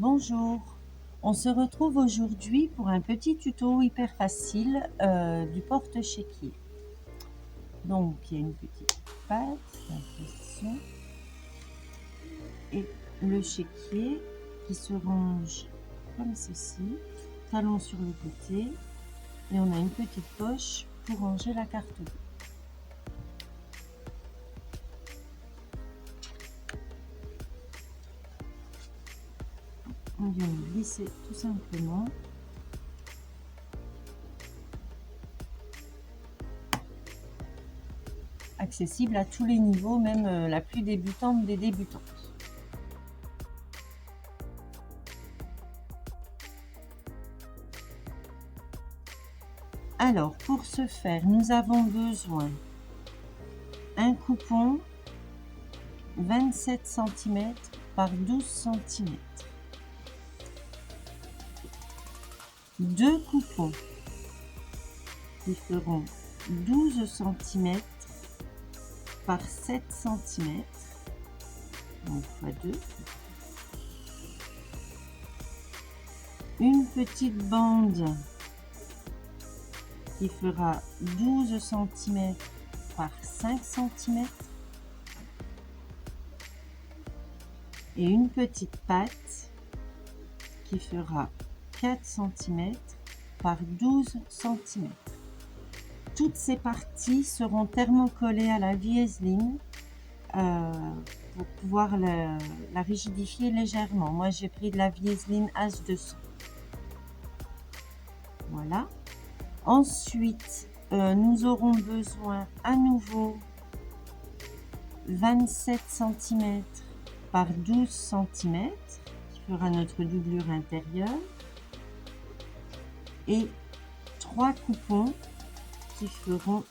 Bonjour, on se retrouve aujourd'hui pour un petit tuto hyper facile du porte-chéquier. Donc il y a une petite patte d'impression et le chéquier qui se range comme ceci, talon sur le côté, et on a une petite poche pour ranger la carte bleue. On vient glisser tout simplement. Accessible à tous les niveaux, même la plus débutante des débutantes. Alors, pour ce faire, nous avons besoin un coupon 27 cm par 12 cm, deux coupons qui feront 12 cm par 7 cm, donc x2, une petite bande qui fera 12 cm par 5 cm et une petite patte qui fera 4 cm par 12 cm. Toutes ces parties seront thermocollées à la Vieseline pour pouvoir la rigidifier légèrement. Moi j'ai pris de la Vieseline H200. Voilà. Ensuite, nous aurons besoin à nouveau 27 cm par 12 cm qui fera notre doublure intérieure et 3 coupons qui feront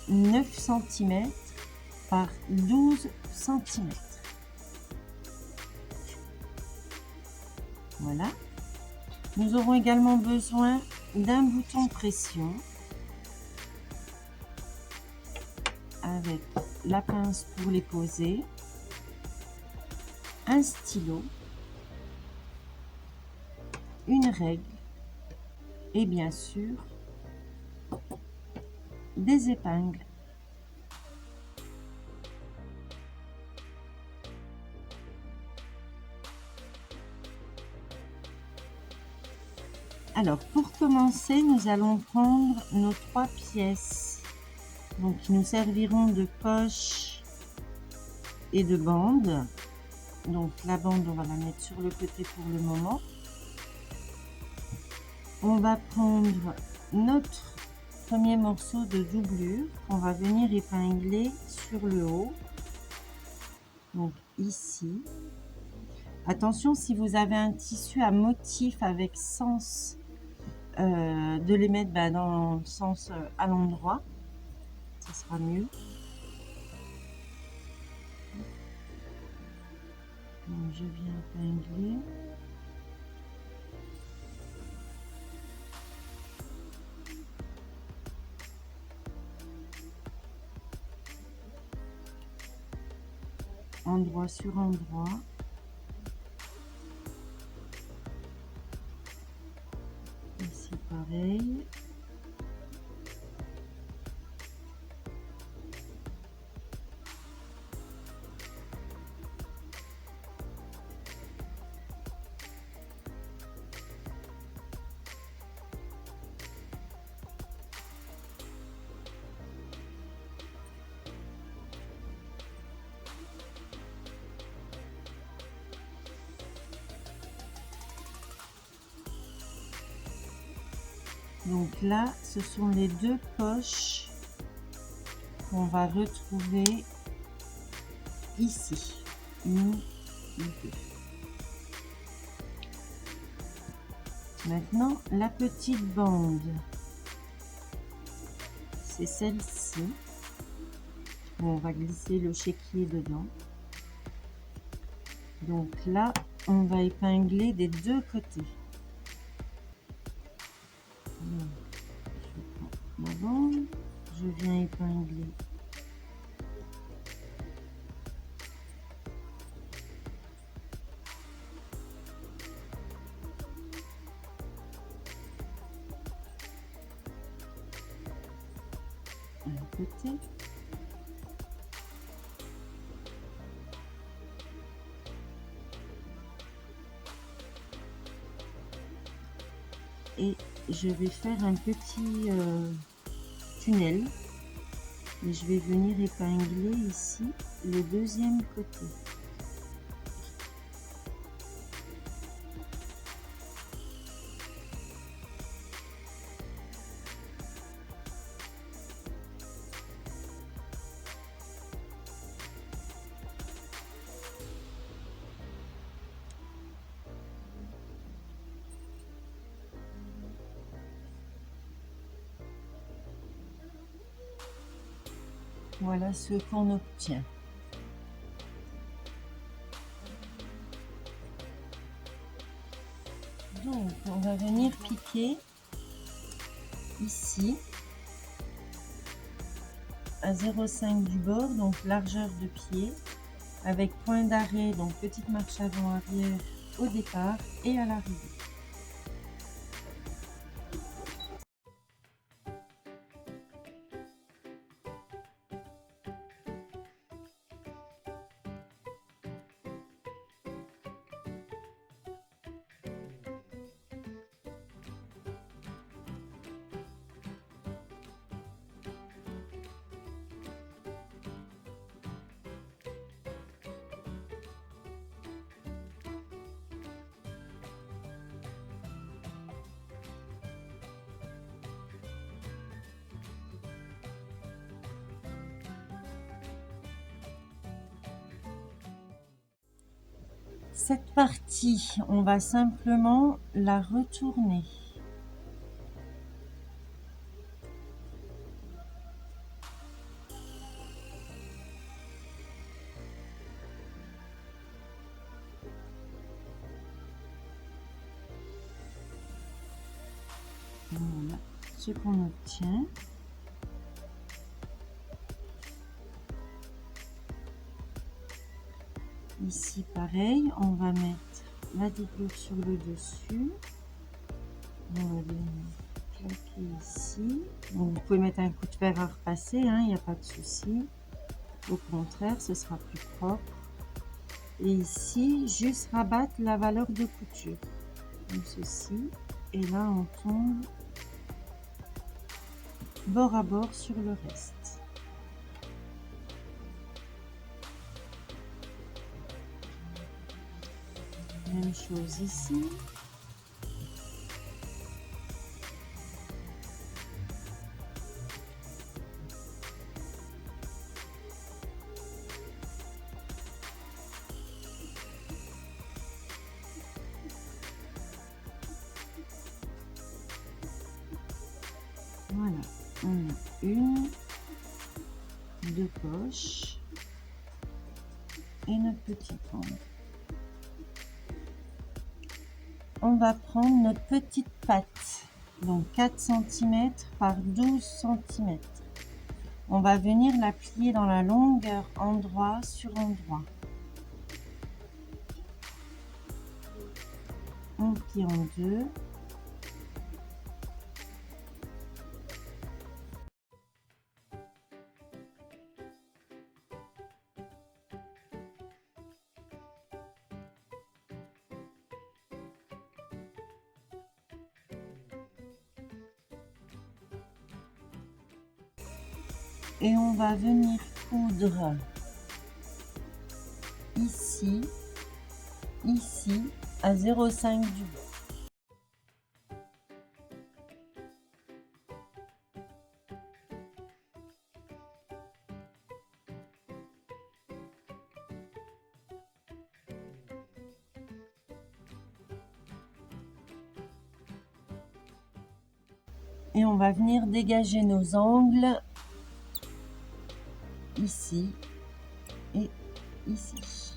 9 cm par 12 cm. Voilà. Nous aurons également besoin d'un bouton pression avec la pince pour les poser, un stylo, une règle et bien sûr des épingles. Alors pour commencer, nous allons prendre nos 3 pièces donc qui nous serviront de poche et de bande. Donc la bande, on va la mettre sur le côté pour le moment. On va prendre notre premier morceau de doublure qu'on va venir épingler sur le haut, donc ici. Attention, si vous avez un tissu à motif avec sens, de les mettre dans le sens à l'endroit, ça sera mieux. Donc, je viens épingler. Endroit sur endroit. Ici pareil. Donc là, ce sont les deux poches qu'on va retrouver ici. Une et deux. Maintenant, la petite bande, c'est celle-ci. On va glisser le chéquier dedans. Donc là, on va épingler des deux côtés. Donc, je prends ma bande, je viens épingler côté. Et je vais faire un petit tunnel et je vais venir épingler ici le deuxième côté. Voilà ce qu'on obtient. Donc, on va venir piquer ici à 0,5 du bord, donc largeur de pied, avec point d'arrêt, donc petite marche avant-arrière au départ et à l'arrivée. Cette partie, on va simplement la retourner. Voilà ce qu'on obtient. Ici, pareil, on va mettre la découpe sur le dessus. On va venir claquer ici. Donc, vous pouvez mettre un coup de fer à repasser, hein, il n'y a pas de souci. Au contraire, ce sera plus propre. Et ici, juste rabattre la valeur de couture. Comme ceci. Et là, on tombe bord à bord sur le reste. Même chose ici. Voilà, on a une, deux poches et notre petit angle. On va prendre notre petite patte, donc 4 cm par 12 cm. On va venir la plier dans la longueur endroit sur endroit. On plie en deux. Et on va venir coudre ici, ici, à 0,5 du bord. Et on va venir dégager nos angles ici et ici.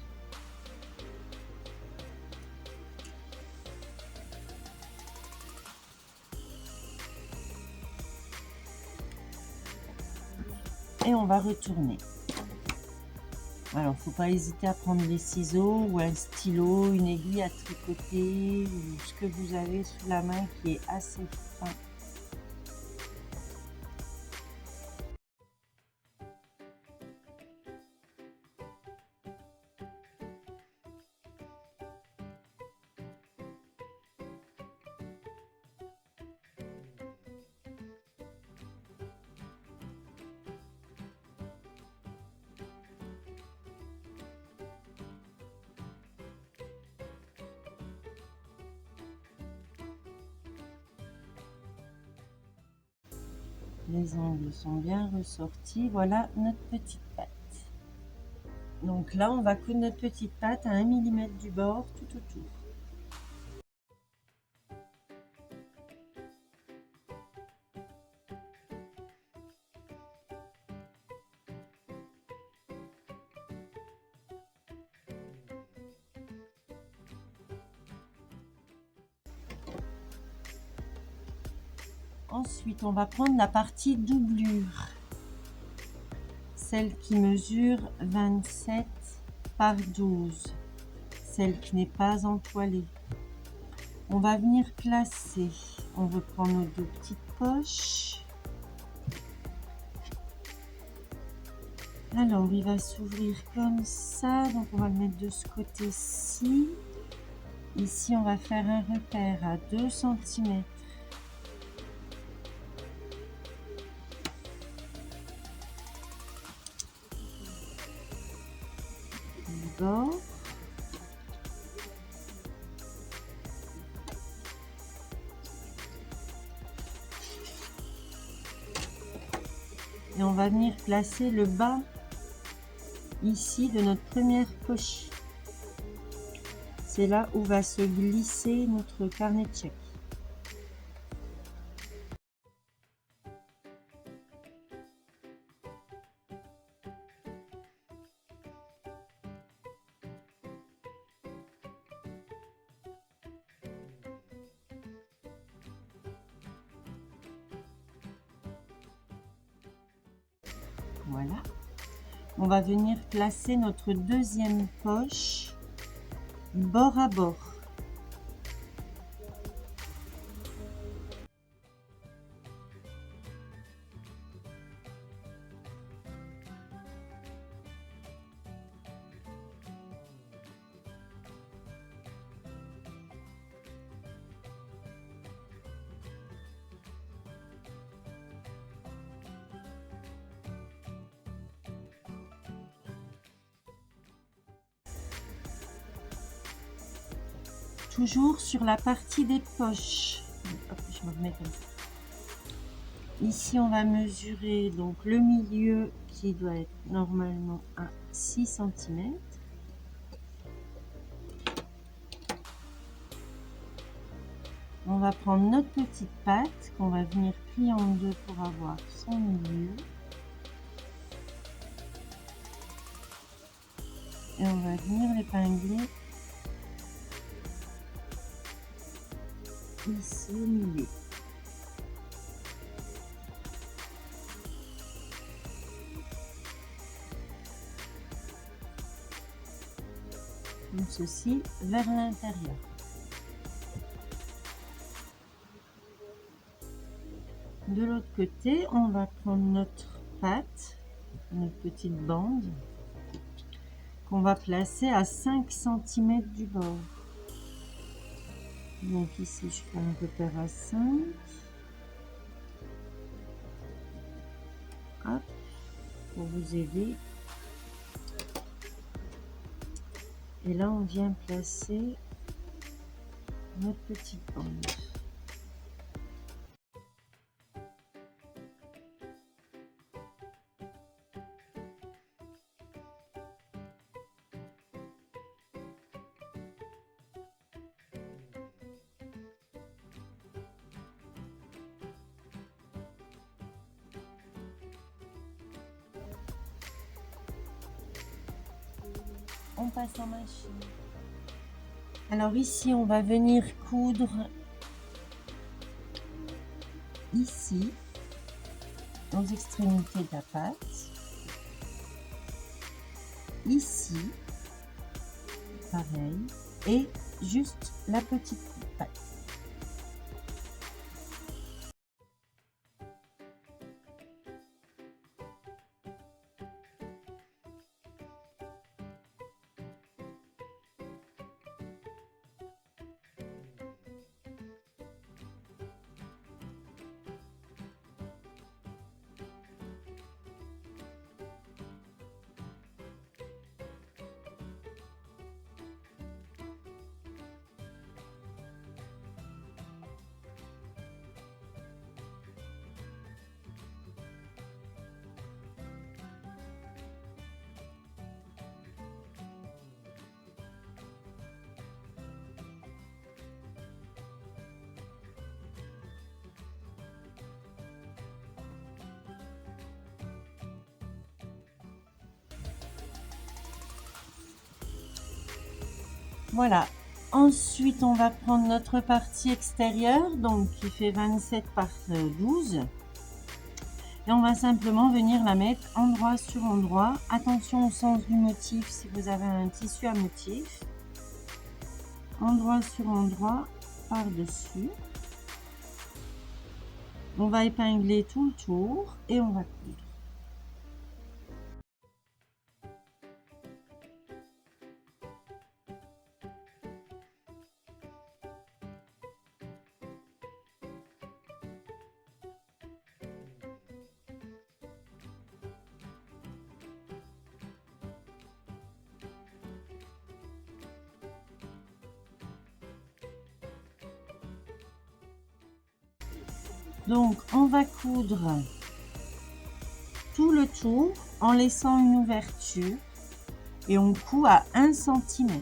Et on va retourner. Alors, faut pas hésiter à prendre des ciseaux ou un stylo, une aiguille à tricoter ou ce que vous avez sous la main qui est assez fin. Les angles sont bien ressortis. Voilà notre petite patte. Donc là, on va coudre notre petite patte à 1 mm du bord tout autour. Ensuite, on va prendre la partie doublure, celle qui mesure 27 par 12, celle qui n'est pas entoilée. On va venir placer, on reprend nos deux petites poches. Alors, il va s'ouvrir comme ça, donc on va le mettre de ce côté-ci. Ici, on va faire un repère à 2 cm. Du bord. Et on va venir placer le bas ici de notre première poche. C'est là où va se glisser notre carnet de chèques. Voilà. On va venir placer notre deuxième poche bord à bord. Toujours sur la partie des poches. Hop, je me remets comme ça. Ici, on va mesurer donc le milieu qui doit être normalement à 6 cm. On va prendre notre petite patte qu'on va venir plier en deux pour avoir son milieu. Et on va venir l'épingler ici au milieu. Comme ceci vers l'intérieur. De l'autre côté, on va prendre notre patte, notre petite bande, qu'on va placer à 5 cm du bord. Donc ici, je fais un repère à 5. Hop, pour vous aider. Et là, on vient placer notre petite bande. On passe en machine. Alors ici, on va venir coudre ici, aux extrémités de la patte. Ici, pareil. Et juste la petite patte. Voilà. Ensuite, on va prendre notre partie extérieure, donc qui fait 27 par 12. Et on va simplement venir la mettre endroit sur endroit. Attention au sens du motif si vous avez un tissu à motif. Endroit sur endroit par-dessus. On va épingler tout le tour et on va coudre. Donc, on va coudre tout le tour en laissant une ouverture et on coud à 1 cm.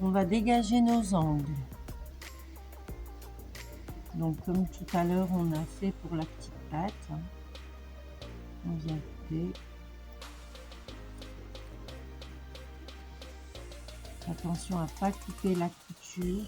On va dégager nos angles. Donc comme tout à l'heure on a fait pour la petite patte, on vient couper. Attention à ne pas couper la couture.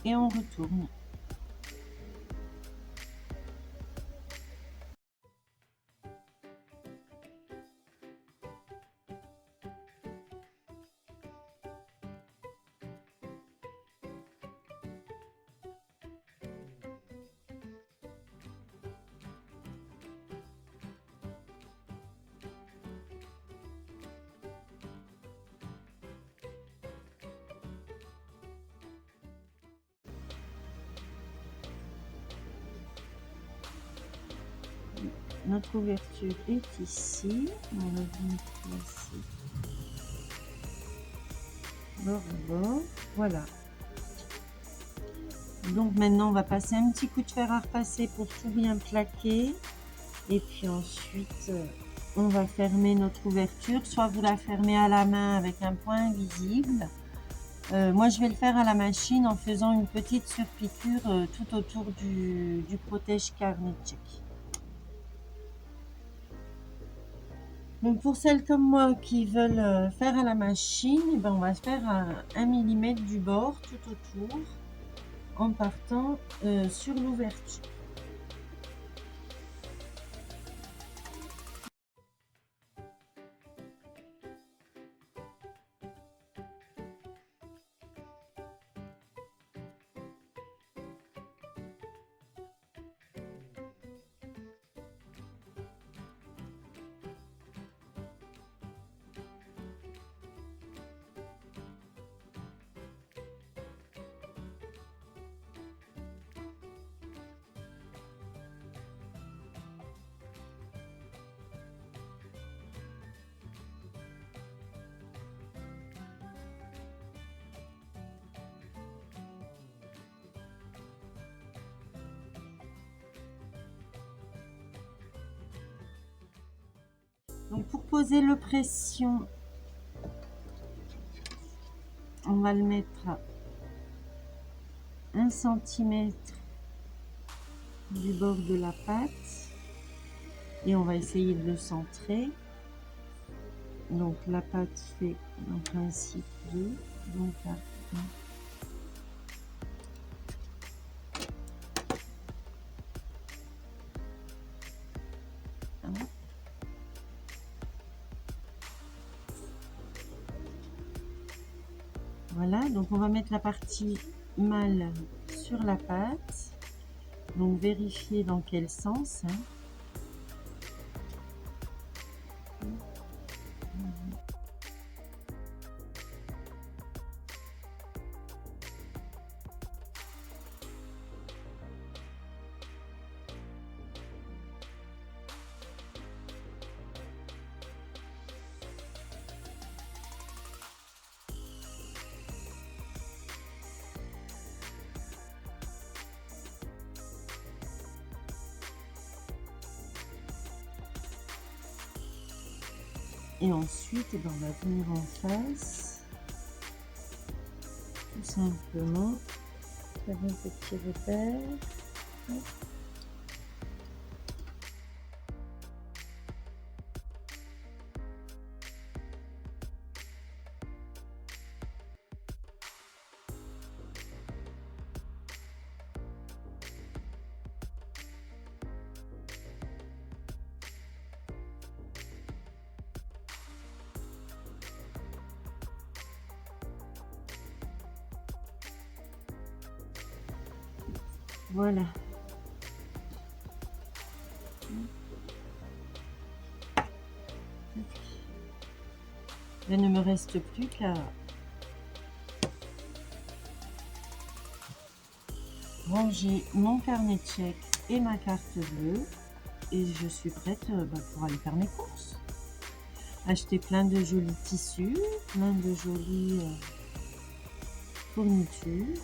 Et on retourne. Notre ouverture est ici. On va venir placer bord à bord. Voilà. Donc maintenant, on va passer un petit coup de fer à repasser pour tout bien plaquer. Et puis ensuite, on va fermer notre ouverture. Soit vous la fermez à la main avec un point invisible. Moi, je vais le faire à la machine en faisant une petite surpiqûre tout autour du protège-carnet. Donc pour celles comme moi qui veulent faire à la machine, eh ben on va faire à 1 mm du bord tout autour en partant sur l'ouverture. Donc pour poser le pression, on va le mettre à 1 cm du bord de la pâte et on va essayer de le centrer. Donc la pâte fait en principe 2, donc à Voilà, donc on va mettre la partie mâle sur la pâte. Donc vérifier dans quel sens. Et ensuite, eh ben, on va venir en face, tout simplement, faire un petit repère. Voilà. Il ne me reste plus qu'à ranger mon carnet de chèques et ma carte bleue et je suis prête pour aller faire mes courses. Acheter plein de jolis tissus, plein de jolies fournitures.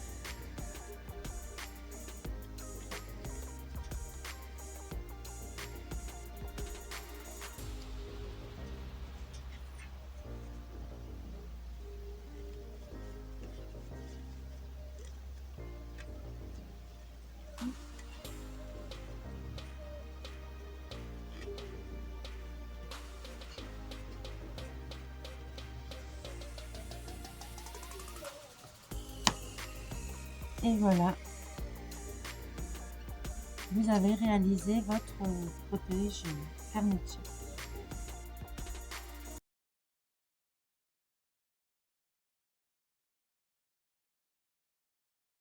Et voilà, vous avez réalisé votre protège carnet de chèques.